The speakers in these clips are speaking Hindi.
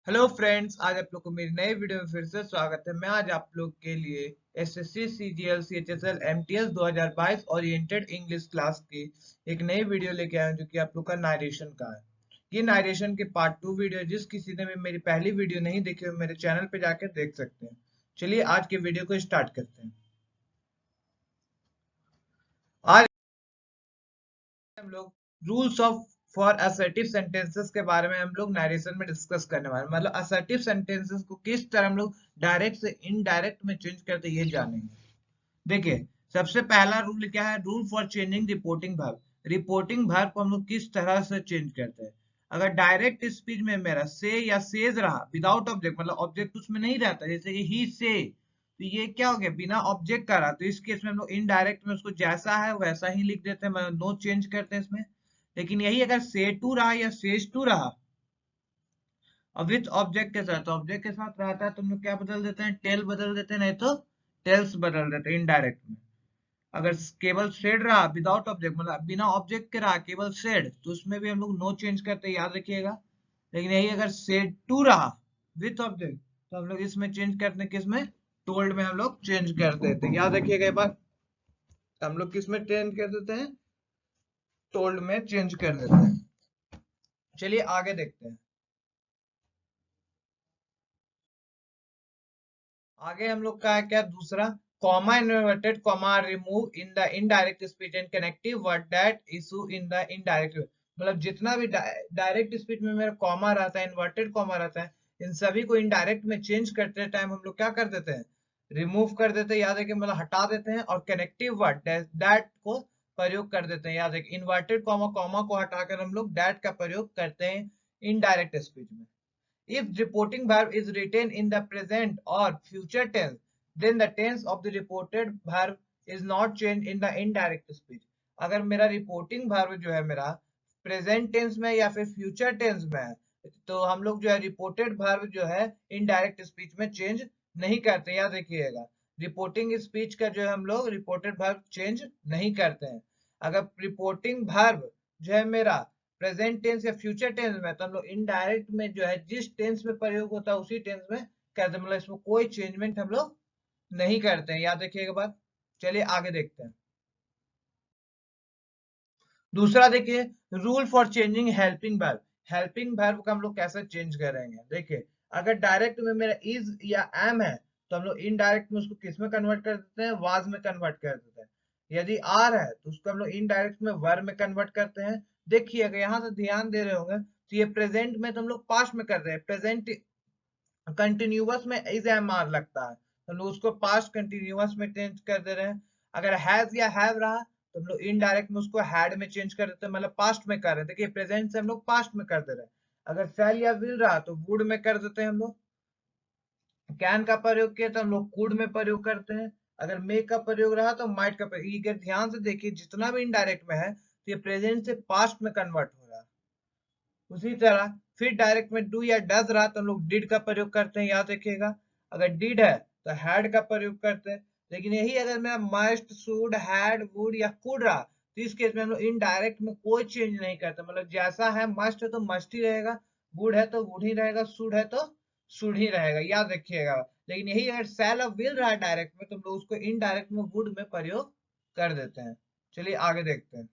हेलो फ्रेंड्स, आज आप लोग को मेरी नई वीडियो में फिर से स्वागत है। मैं आज आप लोग के लिए SSC CGL CHSL MTS 2022 oriented English class की एक नई वीडियो लेके आया हूं, जो कि आप लोग का नारेशन का है। ये नारेशन के पार्ट 2 वीडियो, जिस किसी ने भी मेरी पहली वीडियो नहीं देखी हो, मेरे चैनल पे जाके देख सकते हैं। चलिए आज के वीडियो को स्टार्ट करते हैं। आज हम लोग rules of for assertive sentences के बारे में हम लोग नरेशन में डिस्कस करने वाले हैं। मतलब असर्टिव सेंटेंसेस को किस तरह हम लोग डायरेक्ट से इनडायरेक्ट में चेंज करते हैं, ये जानेंगे। देखिए, सबसे पहला रूल क्या है? Rule for changing reporting verb. Reporting verb को हम लोग किस तरह से चेंज करते हैं? अगर डायरेक्ट स्पीच में मेरा से या सेज रहा विदाउट ऑब्जेक्ट, मतलब ऑब्जेक्ट उसमें नहीं रहता, जैसे कि ही से, तो ये क्या हो गया? बिना ऑब्जेक्ट का रहा, तो इस केस में हम लोग इनडायरेक्ट में उसको जैसा है वैसा ही लिख देते हैं, मतलब नो चेंज करते हैं इसमें। लेकिन यही अगर से टू रहा या सेज टू रहा और विथ ऑब्जेक्ट के साथ, ऑब्जेक्ट के साथ रहता है तो हम लोग क्या बदल देते हैं? टेल बदल देते हैं, नहीं तो टेल्स बदल देते हैं इनडायरेक्ट में। अगर केवल शेड रहा विदाउट ऑब्जेक्ट, मतलब बिना ऑब्जेक्ट के रहा केवल शेड, तो उसमें भी हम लोग नो चेंज करते हैं, याद रखिएगा। लेकिन यही अगर शेड टू रहा विथ ऑब्जेक्ट, तो हम लोग इसमें चेंज करते हैं, किसमें? टोल्ड में हम लोग चेंज कर देते हैं, याद रखिएगा ये बात। हम लोग किसमें चेंज कर देते हैं? टोल्ड में चेंज कर देते हैं। चलिए आगे देखते हैं। आगे हम लोग का है क्या? दूसरा, comma inverted comma remove in the indirect speech and connective word that issue in the indirect. मतलब जितना भी डायरेक्ट स्पीच में मेरा कॉमा रहता है, इन्वर्टेड कॉमा रहता है, इन सभी को इनडायरेक्ट में चेंज करते टाइम हम लोग क्या कर देते हैं? रिमूव कर देते हैं, याद है कि मतलब हटा देते हैं। और कनेक्टिव वर्ड दैट को प्रयोग कर देते हैं, याद है कि इन्वर्टेड कॉमा कॉमा को हटाकर हम लोग दैट का प्रयोग करते हैं इनडायरेक्ट स्पीच में। If reporting verb is written in the present or future tense, then the tense of the reported verb is not changed in the indirect speech. अगर मेरा रिपोर्टिंग वर्ब जो है मेरा प्रेजेंट टेंस में या फिर फ्यूचर टेंस में है, तो हम लोग जो है रिपोर्टेड वर्ब जो है इनडायरेक्ट स्पीच में चेंज नहीं करते, याद रखिएगा। रिपोर्टिंग स्पीच का जो है हम लोग रिपोर्टेड वर्ब चेंज नहीं करते हैं। अगर रिपोर्टिंग वर्ब जो है मेरा प्रेजेंट टेंस या फ्यूचर टेंस में, तो हम लोग इनडायरेक्ट में जो है जिस टेंस में प्रयोग होता है उसी टेंस में करते हैं, मतलब इसमें कोई चेंजमेंट हम लोग नहीं करते हैं, याद रखिएगा बात। चलिए आगे देखते हैं। दूसरा देखिए, rule for changing helping verb. Helping verb का हम लोग कैसे चेंज करेंगे? देखिए, अगर डायरेक्ट में मेरा इज या एम है, तो हम लोग इनडायरेक्ट में उसको किस में कन्वर्ट कर देते हैं? वाज में कन्वर्ट कर देते हैं। यदि आर है तो उसको हम लोग इनडायरेक्ट में वर में कन्वर्ट करते हैं। देखिए, अगर यहाँ से ध्यान दे रहे होंगे तो ये प्रेजेंट में तो हम लोग पास्ट में कर रहे हैं, प्रेजेंट कंटिन्यूअस में इज एम आर लगता है, तो हम लोग उसको पास्ट कंटिन्यूअस में चेंज कर दे रहे हैं। अगर हैज या हैव रहा तो हम लोग इनडायरेक्ट में उसको हैड में चेंज कर देते हैं, मतलब पास्ट में कर रहे हैं। देखिए, प्रेजेंट से हम लोग पास्ट में कर दे रहे हैं। अगर शैल या विल रहा तो वुड में कर देते हैं हम लोग। कैन का प्रयोग किया तो हम लोग कुड में प्रयोग करते हैं। अगर मे का प्रयोग रहा तो माइट का प्रयोग। ये ध्यान से देखिए, जितना भी इनडायरेक्ट में है तो ये प्रेजेंट से पास्ट में कन्वर्ट हो रहा है। उसी तरह फिर डायरेक्ट में डू या डज रहा तो हम लोग डिड का प्रयोग करते हैं, याद रखिएगा। अगर डिड है तो हैड का प्रयोग करते हैं। लेकिन यही अगर मेरा मस्ट, शुड, हैड, वुड या कुड रहा, तो इस केस में हम लोग इनडायरेक्ट में कोई चेंज नहीं करते, मतलब जैसा है मस्ट है तो मस्ट ही रहेगा, वुड है तो वुड ही रहेगा, शुड है तो शुड ही रहेगा, याद रखिएगा। लेकिन यही अगर शैल और विल रहा डायरेक्ट में, तो हम लोग उसको इनडायरेक्ट में वुड में प्रयोग कर देते हैं। चलिए आगे देखते हैं।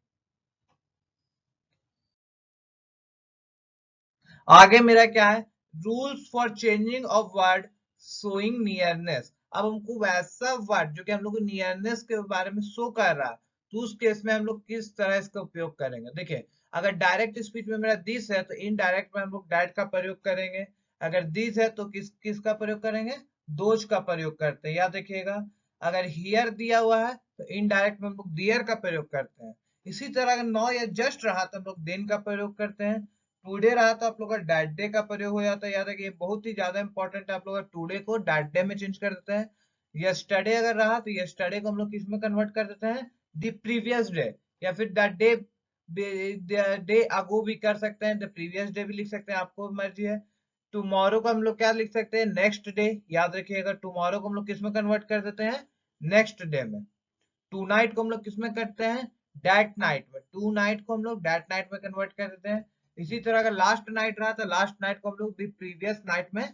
आगे मेरा क्या है? Rules for changing of word showing nearness. अब हमको वैसा वर्ड जो कि हम लोग को नियरनेस के बारे में शो कर रहा है, तो उस केस में हम लोग किस तरह इसका उपयोग करेंगे? देखिए, अगर डायरेक्ट स्पीच में मेरा दिस है तो इनडायरेक्ट में हम लोग दैट का प्रयोग करेंगे। अगर दिस है तो किसका प्रयोग करेंगे? दोज का प्रयोग करते हैं, याद रखिएगा। अगर हियर दिया हुआ है तो इनडायरेक्ट में हम लोग दियर का प्रयोग करते हैं। इसी तरह अगर नो या जस्ट रहा तो हम लोग देन का प्रयोग करते हैं। टुडे रहा तो आप लोग का डैट डे का प्रयोग हो जाता है, याद है कि ये बहुत ही ज्यादा इंपॉर्टेंट है। आप लोग टुडे को डैट डे में चेंज कर देते हैं। यस्टरडे अगर रहा तो यस्टरडे को हम लोग किस में कन्वर्ट कर देते हैं? द प्रीवियस डे, या फिर द डे डे अगो भी कर सकते हैं, द प्रीवियस डे भी लिख सकते हैं, आपको मर्जी है। टुमारो को हम लोग क्या लिख सकते हैं? नेक्स्ट डे, याद रखिएगा। टुमारो को हम लोग किस में कन्वर्ट कर देते हैं? नेक्स्ट डे में। टू नाइट को हम लोग किस में करते हैं? डैट नाइट में। टू नाइट को हम लोग डैट नाइट में कन्वर्ट कर देते हैं। इसी तरह अगर लास्ट नाइट रहा तो लास्ट नाइट को हम लोग द प्रीवियस नाइट में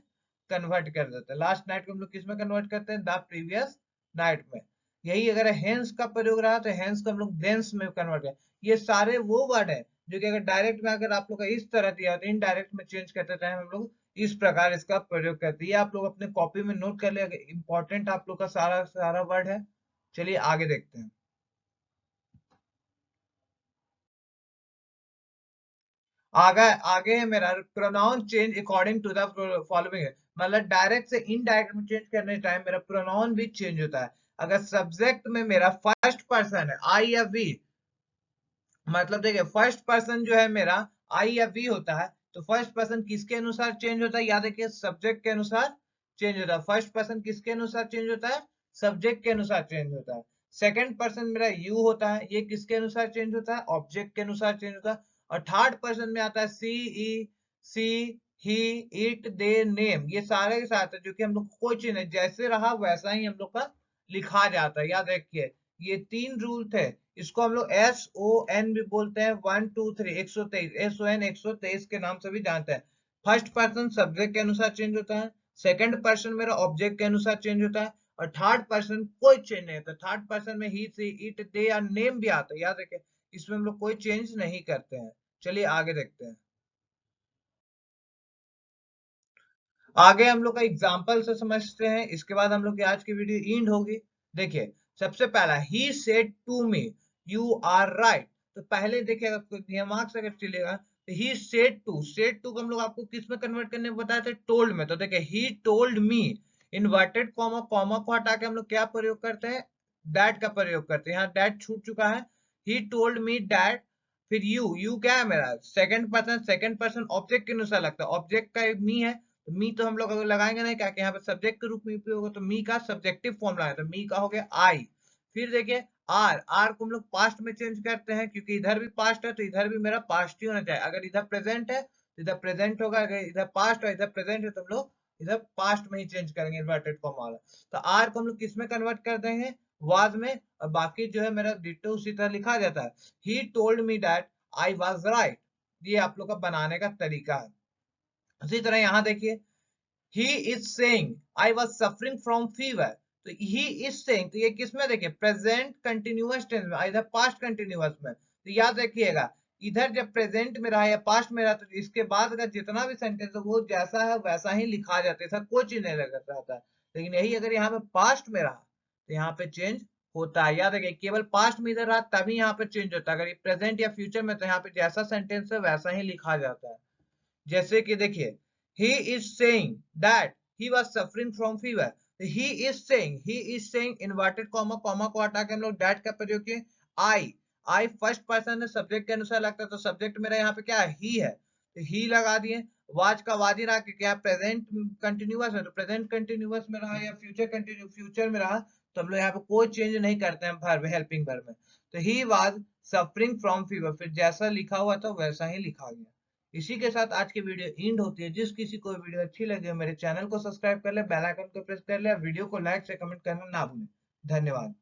कन्वर्ट कर देते हैं। लास्ट नाइट को हम लोग किस में कन्वर्ट करते हैं? द प्रीवियस नाइट में। यही अगर हेंस का प्रयोग रहा तो हेंस को हम लोग देंस में कन्वर्ट कर। ये सारे वो वर्ड है जो कि अगर डायरेक्ट में अगर आप लोग का इस तरह दिया तो इनडायरेक्ट में चेंज करते टाइम हम लोग इस प्रकार इसका प्रयोग करते हैं। आप लोग अपने कॉपी में नोट कर ले, इंपॉर्टेंट आप लोग का सारा सारा वर्ड है। चलिए आगे देखते हैं। आगे आगे है मेरा pronoun change according to the following, मतलब डायरेक्ट से इनडायरेक्ट में चेंज करने टाइम मेरा प्रोनाउन भी चेंज होता है। अगर सब्जेक्ट में मेरा फर्स्ट पर्सन है आई या वी, मतलब देखिए फर्स्ट पर्सन जो है मेरा आई या वी होता है, तो फर्स्ट पर्सन किसके अनुसार चेंज होता है? याद रखिए सब्जेक्ट के अनुसार चेंज होता है। फर्स्ट पर्सन किसके अनुसार चेंज होता है? सब्जेक्ट के अनुसार चेंज होता है। सेकंड पर्सन मेरा यू होता है, ये किसके अनुसार चेंज होता है? ऑब्जेक्ट के अनुसार चेंज होता है। और थर्ड पर्सन में आता है सी, ई, सी, ही, इट, दे, नेम, ये सारे के साथ है जो कि हम लोग कोई चीज नहीं, जैसे रहा वैसा ही हम लोग का लिखा जाता है। याद रखिए ये तीन रूल थे। इसको हम लोग एस ओ एन भी बोलते हैं, 1 2 3 123, एस ओ एन 123 के नाम से भी जानते हैं। फर्स्ट पर्सन सब्जेक्ट के अनुसार चेंज होता है, सेकंड पर्सन मेरा ऑब्जेक्ट के अनुसार चेंज होता है, और थर्ड पर्सन कोई चेंज नहीं होता। थर्ड पर्सन में ही, सी, इट, दे या नेम भी आता है। याद रखिए इसमें हम लोग कोई चेंज नहीं करते हैं। चलिए आगे देखते हैं। आगे हम लोग का एग्जाम्पल से समझते हैं, इसके बाद हम लोग की आज की वीडियो एंड होगी। देखिए सबसे पहला he said to me you are right, तो पहले देखिएगा दिमाग से अगर चलेगा तो ही सेड टू को हम लोग आपको किस में कन्वर्ट करने बताए थे? टोल्ड में। तो देखिए he told me, inverted comma comma को हटा के हम लोग क्या प्रयोग करते हैं? दैट का प्रयोग करते हैं। यहाँ दैट छूट चुका है। ही टोल्ड मी दैट, फिर यू क्या है मेरा? सेकंड पर्सन ऑब्जेक्ट के अनुसार लगता है, ऑब्जेक्ट का मी है तो मी तो हम लोग अगर लगाएंगे नहीं, क्या कि यहाँ पे सब्जेक्ट के रूप में उपयोग होगा, तो मी का सब्जेक्टिव फॉर्म लगाए तो मी का हो गया आई। फिर देखिए आर को हम लोग पास्ट में चेंज करते हैं, क्योंकि इधर भी पास्ट है तो इधर भी मेरा पास्ट ही होना चाहिए। अगर इधर प्रेजेंट है तो इधर प्रेजेंट होगा, अगर इधर पास्ट है इधर प्रेजेंट है तो हम लोग इधर पास्ट में ही चेंज करेंगे इन्वर्टेड कॉमा वाला। तो आर को हम लोग किस में कन्वर्ट कर देंगे? वाज में। और बाकी जो है मेरा डिट्टो उसी तरह लिखा जाता है। He told me that I was right, ये आप लोग का बनाने का तरीका है। उसी तरह यहाँ देखिए he is saying I was suffering from fever, तो he is saying तो ये किसमें? देखिए प्रेजेंट कंटिन्यूअस टेंस में, इधर पास्ट कंटिन्यूअस में। तो याद रखिएगा इधर जब प्रेजेंट में रहा या पास्ट में रहा तो इसके बाद अगर जितना भी सेंटेंस है वो जैसा है वैसा ही लिखा जाता है, ऐसा कोई चीज नहीं लगा रहता है। लेकिन यही अगर यहाँ पे पास्ट में रहा तो यहाँ पे चेंज होता है। याद रखिए केवल पास्ट में इधर रहा तभी यहाँ पे चेंज होता है। अगर ये प्रेजेंट या फ्यूचर में तो यहाँ पे जैसा सेंटेंस है वैसा ही लिखा जाता है। जैसे कि देखिए he is saying that he was suffering from fever, he is saying inverted comma comma को हटा के हम लोग that का प्रयोग किए। I फर्स्ट पर्सन है, सब्जेक्ट के अनुसार लगता है तो सब्जेक्ट मेरा यहाँ पे क्या है? ही है तो ही लगा दिए। वाज का वाज ही रहा क्योंकि यहाँ प्रेजेंट कंटिन्यूअस है तो प्रेजेंट कंटिन्यूअस में रहा, या फ्यूचर में रहा तो हम लोग यहाँ पे कोई चेंज नहीं करते हैं वर्ब हेल्पिंग वर्ब में। तो he was suffering from fever, फिर जैसा लिखा हुआ था वैसा ही लिखा गया। इसी के साथ आज की वीडियो एंड होती है। जिस किसी को वीडियो अच्छी लगे हो मेरे चैनल को सब्सक्राइब कर ले, बेल आइकन को प्रेस कर ले, वीडियो को लाइक से कमेंट करना ना भूलें। धन्यवाद।